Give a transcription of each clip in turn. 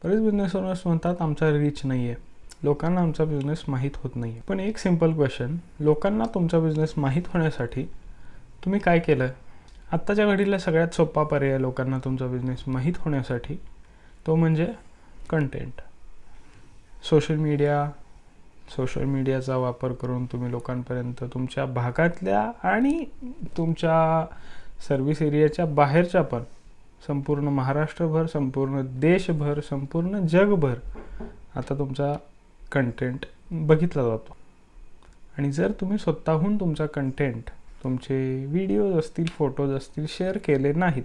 बरेच business owners म्हणतात आमचा रीच नाही आहे, लोकांना आमचा बिझनेस माहीत होत नाही आहे. पण एक सिंपल क्वेश्चन, लोकांना तुमचा बिझनेस माहीत होण्यासाठी तुम्ही काय केलं? आत्ताच्या घडीला सगळ्यात सोपा पर्याय लोकांना तुमचा बिझनेस माहीत होण्यासाठी तो म्हणजे कंटेंट. सोशल मीडियाचा वापर करून तुम्ही लोकांपर्यंत तुमच्या भागातल्या आणि तुमच्या सर्व्हिस एरियाच्या बाहेरच्या पण संपूर्ण महाराष्ट्रभर, संपूर्ण देशभर, संपूर्ण जगभर आता तुमचा कंटेंट बघितला जातो. आणि जर तुम्ही स्वतःहून तुमचा कंटेंट, तुमचे व्हिडिओज असतील, फोटोज असतील शेअर केले नाहीत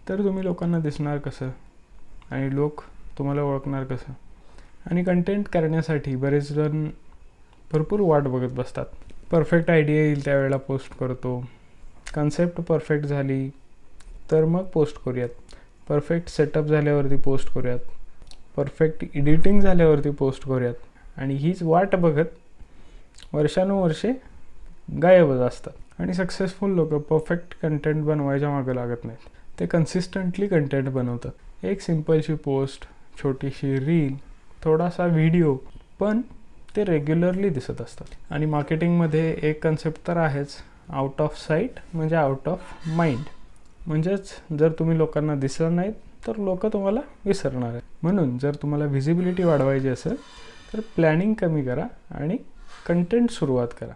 तर तुम्ही लोकांना दिसणार कसं आणि लोक तुम्हाला ओळखणार कसं? आणि कंटेंट करण्यासाठी बरेच जण भरपूर वाट बघत बसतात. परफेक्ट आयडिया येईल त्यावेळेला पोस्ट करतो, कन्सेप्ट परफेक्ट झाली तर मग पोस्ट करूयात, परफेक्ट सेटअप झाल्यावरती पोस्ट करूयात, परफेक्ट एडिटिंग झाल्यावरती पोस्ट करूयात. आणि हीच वाट बघत वर्षानुवर्षे गायबच असतात. आणि सक्सेसफुल लोक परफेक्ट कंटेंट बनवायच्या मागं लागत नाहीत, ते कन्सिस्टंटली कंटेंट बनवतात. एक सिम्पलशी पोस्ट, छोटीशी रील, थोडासा व्हिडिओ, पण ते रेग्युलरली दिसत असतात. आणि मार्केटिंगमध्ये एक कन्सेप्ट तर आहेच, आउट ऑफ साईट म्हणजे आउट ऑफ माइंड. म्हणजेच जर तुम्ही लोकांना दिसणार नाहीत तर लोक तुम्हाला विसरणार आहेत. म्हणून जर तुम्हाला व्हिजिबिलिटी वाढवायची असेल तर प्लॅनिंग कमी करा आणि कंटेंट सुरुवात करा.